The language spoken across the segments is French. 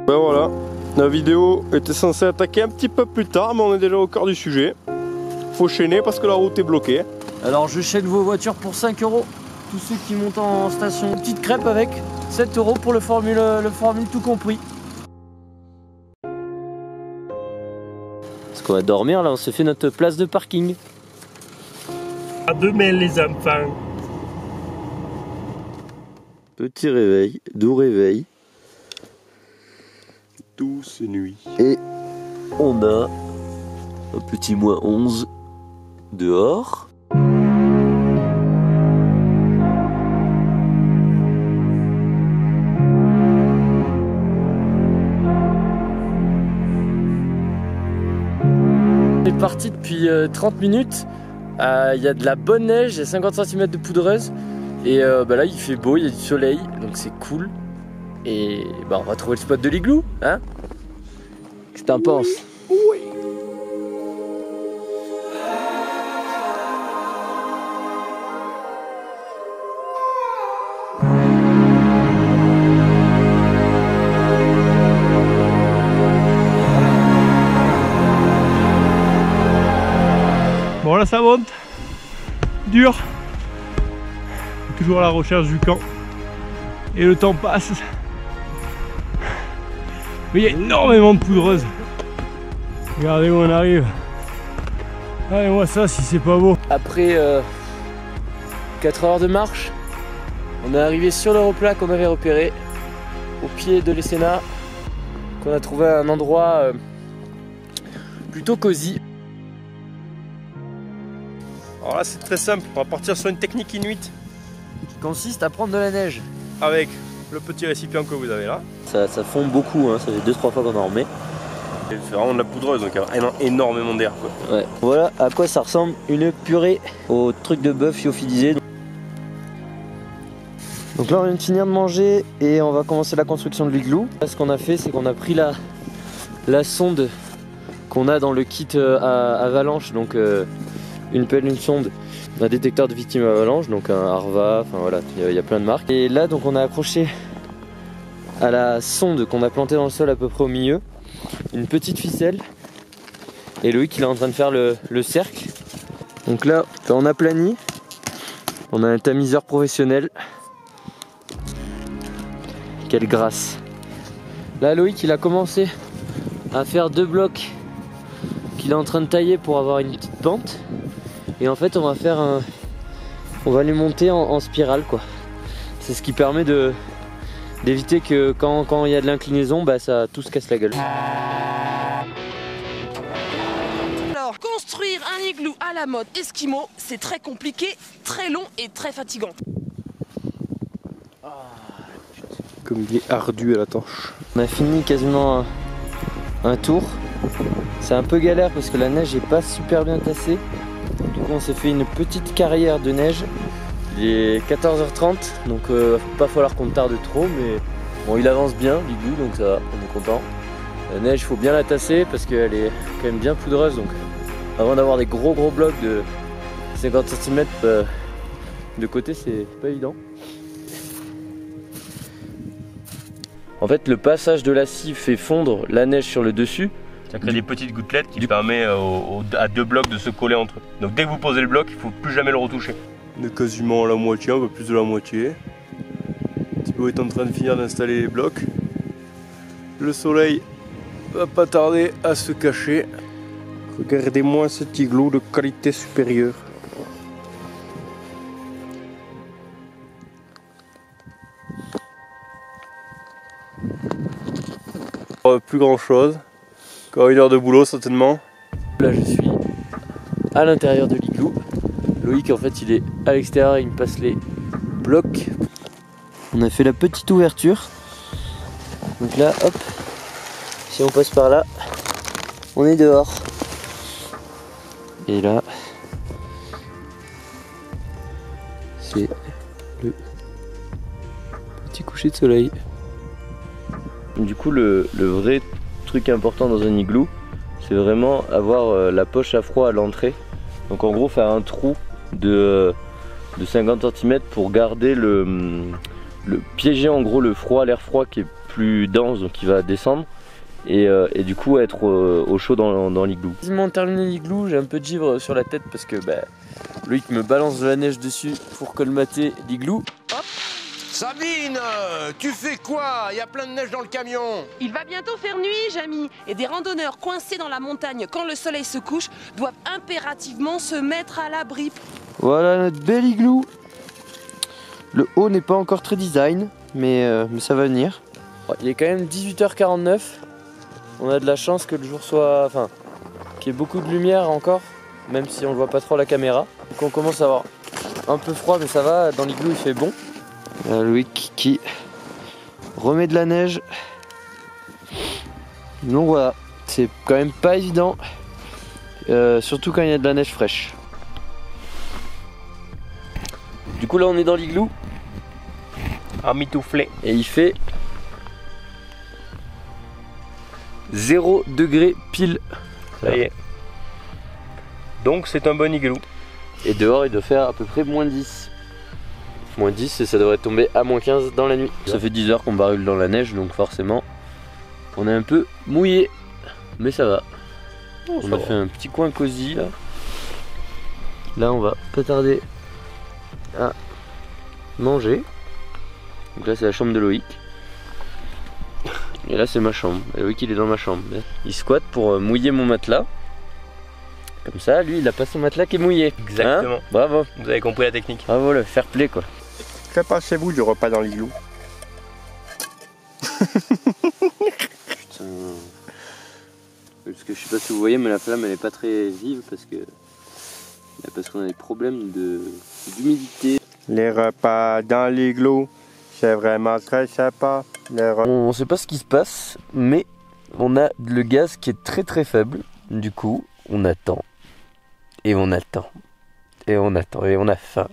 Ben voilà, la vidéo était censée attaquer un petit peu plus tard, mais on est déjà au cœur du sujet. Faut chaîner parce que la route est bloquée. Alors je chaîne vos voitures pour 5 €. Tous ceux qui montent en station. Petite crêpe avec 7 € pour le formule tout compris. Parce qu'on va dormir là, on se fait notre place de parking. À demain les enfants. Petit réveil, doux réveil. Douce nuit. Et on a un petit -11 dehors. On est parti depuis 30 minutes. Il y a de la bonne neige, il y a 50 cm de poudreuse. Et là il fait beau, il y a du soleil, donc c'est cool. Et on va trouver le spot de l'igloo, hein? Qu'est-ce que t'en penses? Oui. Bon là ça monte, dur, toujours à la recherche du camp et le temps passe, mais il y a énormément de poudreuse. Regardez où on arrive, allez moi ça si c'est pas beau. Après 4 heures de marche, on est arrivé sur le replat qu'on avait repéré au pied de l'Esséna, qu'on a trouvé un endroit plutôt cosy. Alors là c'est très simple, on va partir sur une technique inuite Qui consiste à prendre de la neige. avec le petit récipient que vous avez là. Ça fond beaucoup, hein. Ça fait 2-3 fois qu'on en remet. C'est vraiment de la poudreuse, donc il y a énormément d'air quoi. Ouais. Voilà à quoi ça ressemble une purée au truc de bœuf lyophilisé. Donc là on vient de finir de manger et on va commencer la construction de l'igloo. Ce qu'on a fait, c'est qu'on a pris la sonde qu'on a dans le kit avalanche, donc une pelle, une sonde, un détecteur de victimes avalanche, donc un Arva, enfin voilà, il y a plein de marques. Et là donc on a accroché à la sonde qu'on a plantée dans le sol à peu près au milieu une petite ficelle, et Loïc il est en train de faire le cercle. Donc là on aplanit, on a un tamiseur professionnel. Quelle grâce. Là Loïc il a commencé à faire 2 blocs qu'il est en train de tailler pour avoir une petite pente, et en fait on va les monter en spirale quoi. C'est ce qui permet d'éviter que quand il y a de l'inclinaison, ça tout se casse la gueule. Alors, construire un igloo à la mode Esquimau, c'est très compliqué, très long et très fatigant. Comme il est ardu à la torche. On a fini quasiment un tour. C'est un peu galère parce que la neige n'est pas super bien tassée. Du coup on s'est fait une petite carrière de neige. Il est 14h30, donc il va pas falloir qu'on tarde trop, mais bon il avance bien l'igloo, donc ça va, on est content. La neige il faut bien la tasser parce qu'elle est quand même bien poudreuse, donc avant d'avoir des gros blocs de 50 cm de côté, c'est pas évident. En fait le passage de la scie fait fondre la neige sur le dessus. Ça crée des petites gouttelettes qui permet à 2 blocs de se coller entre eux. Donc dès que vous posez le bloc, il ne faut plus jamais le retoucher. On est quasiment à la moitié, un peu plus de la moitié. Thibaut est en train de finir d'installer les blocs. Le soleil va pas tarder à se cacher. Regardez-moi cet igloo de qualité supérieure. Plus grand chose. Encore 1 heure de boulot certainement. Là je suis à l'intérieur de l'igloo. Loïc en fait il est à l'extérieur, il me passe les blocs. On a fait la petite ouverture. Donc là hop, si on passe par là, on est dehors. Et là, c'est le petit coucher de soleil. Du coup le vrai truc important dans un igloo, c'est vraiment avoir la poche à froid à l'entrée. Donc en gros faire un trou de 50 cm pour garder piéger en gros le froid, l'air froid qui est plus dense, donc il va descendre. Et du coup être au chaud dans l'igloo. Quasiment terminé l'igloo, j'ai un peu de givre sur la tête parce que Loïc me balance de la neige dessus pour colmater l'igloo. Sabine, tu fais quoi? Il y a plein de neige dans le camion. Il va bientôt faire nuit, Jamy, et des randonneurs coincés dans la montagne quand le soleil se couche doivent impérativement se mettre à l'abri. Voilà notre bel igloo. Le haut n'est pas encore très design, mais ça va venir. Il est quand même 18h49. On a de la chance que le jour soit... Enfin, qu'il y ait beaucoup de lumière encore, même si on ne voit pas trop à la caméra. Donc on commence à avoir un peu froid, mais ça va, dans l'igloo il fait bon. Loïc qui remet de la neige. Donc voilà, c'est quand même pas évident, surtout quand il y a de la neige fraîche. Du coup là on est dans l'igloo. Emmitouflé. Et il fait 0 degré pile. Ça y est. Donc c'est un bon igloo. Et dehors il doit faire à peu près moins 10. Moins 10 et ça devrait tomber à moins 15 dans la nuit. Ça fait 10 heures qu'on barule dans la neige, donc forcément on est un peu mouillé. Mais ça va. On a fait un petit coin cosy là. Là on va pas tarder à manger. Donc là c'est la chambre de Loïc. Et là c'est ma chambre. Et Loïc il est dans ma chambre. Il squatte pour mouiller mon matelas. Comme ça, lui il a pas son matelas qui est mouillé. Exactement. Hein? Bravo. Vous avez compris la technique. Bravo, le fair play quoi. Que pensez-vous du repas dans l'igloo? Putain. Parce que je sais pas si vous voyez, mais la flamme elle est pas très vive parce qu'on a des problèmes d'humidité. Les repas dans l'igloo, c'est vraiment très sympa. On sait pas ce qui se passe, mais on a le gaz qui est très très faible. Du coup, on attend. Et on attend. Et on attend. Et on a faim.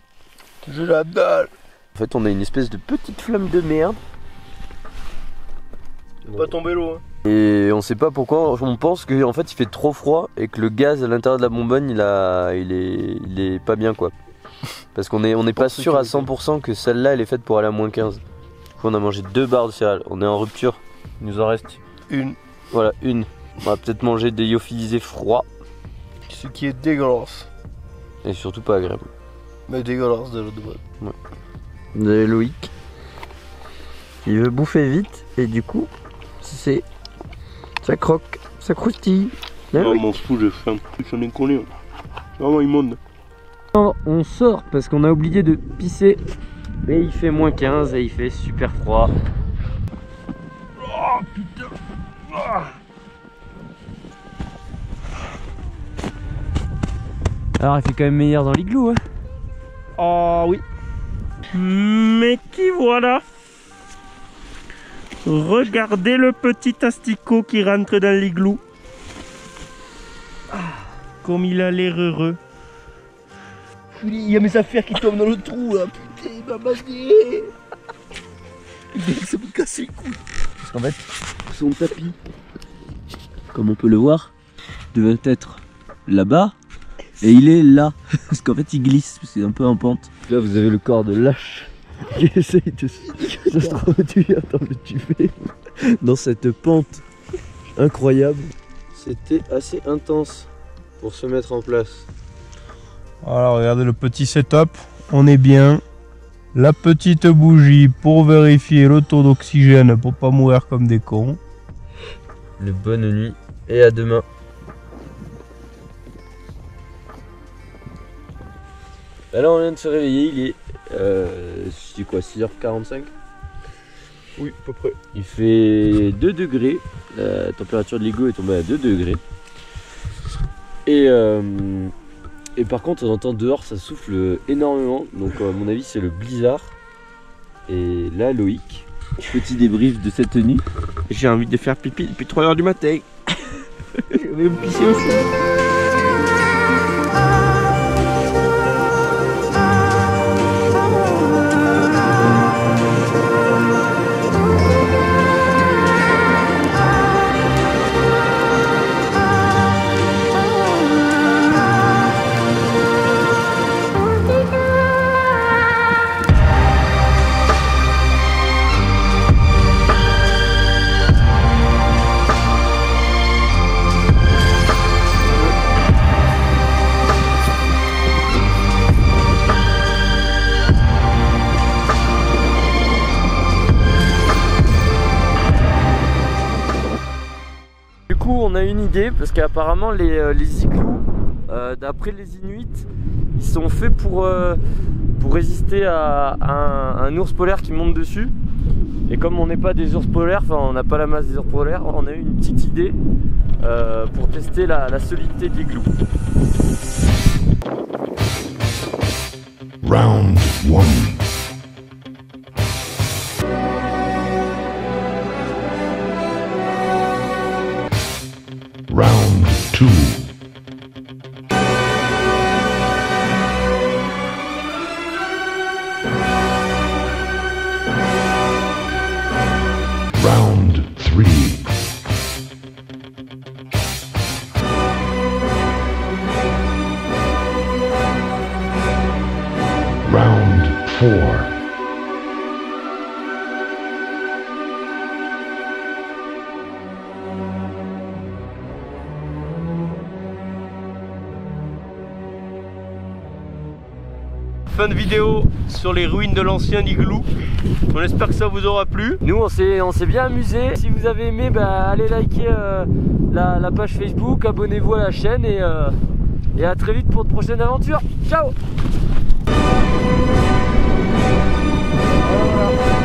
Je la dalle. En fait, on a une espèce de petite flamme de merde. Pas tomber l'eau. Hein. Et on sait pas pourquoi. On pense qu'en fait, il fait trop froid et que le gaz à l'intérieur de la bonbonne, il est pas bien quoi. Parce qu'on n'est pas sûr à 100% que celle-là, elle est faite pour aller à moins 15. Du coup, on a mangé 2 barres de céréales. On est en rupture. Il nous en reste une. Voilà, une. On va peut-être manger des lyophilisés froids. Ce qui est dégueulasse. Et surtout pas agréable. Mais dégueulasse de l'autre de boîte. Ouais. Vous avez Loïc. Il veut bouffer vite et du coup, ça croque, ça croustille. Non, m'en fous, j'ai faim. J'en ai collé. C'est vraiment immonde. On sort parce qu'on a oublié de pisser. Et il fait moins 15 et il fait super froid. Oh putain. Oh. Alors il fait quand même meilleur dans l'igloo hein. Oh oui. Mais qui voilà. Regardez le petit asticot qui rentre dans l'igloo. Comme il a l'air heureux. Il y a mes affaires qui tombent dans le trou là. Putain, il m'a manié. Ça me casse les couilles. Parce qu'en fait, son tapis, comme on peut le voir, devait être là-bas. Et il est là, parce qu'en fait il glisse, c'est un peu en pente. Là vous avez le corps de lâche qui essaye de s'introduire dans le duvet, dans cette pente incroyable. C'était assez intense pour se mettre en place. Voilà, regardez le petit setup, on est bien. La petite bougie pour vérifier le taux d'oxygène pour pas mourir comme des cons. Le bonne nuit et à demain. Là on vient de se réveiller, il est c'est quoi, 6h45. Oui, à peu près. Il fait 2 degrés, la température de l'igloo est tombée à 2 degrés. Et par contre on entend dehors ça souffle énormément, donc à mon avis c'est le blizzard. Et là Loïc, petit débrief de cette nuit. J'ai envie de faire pipi depuis 3h du matin. Je vais me pisser aussi. coup on a une idée parce qu'apparemment les igloos, d'après les Inuits, ils sont faits pour résister à un ours polaire qui monte dessus. Et comme on n'est pas des ours polaires, enfin on n'a pas la masse des ours polaires, on a eu une petite idée pour tester la solidité de l'igloo. Round 1. Round 2. Round 3. Round 4. Fin de vidéo sur les ruines de l'ancien igloo. On espère que ça vous aura plu. Nous on s'est bien amusé. Si vous avez aimé, allez liker la page Facebook, abonnez-vous à la chaîne et à très vite pour de prochaines aventures. Ciao. Voilà.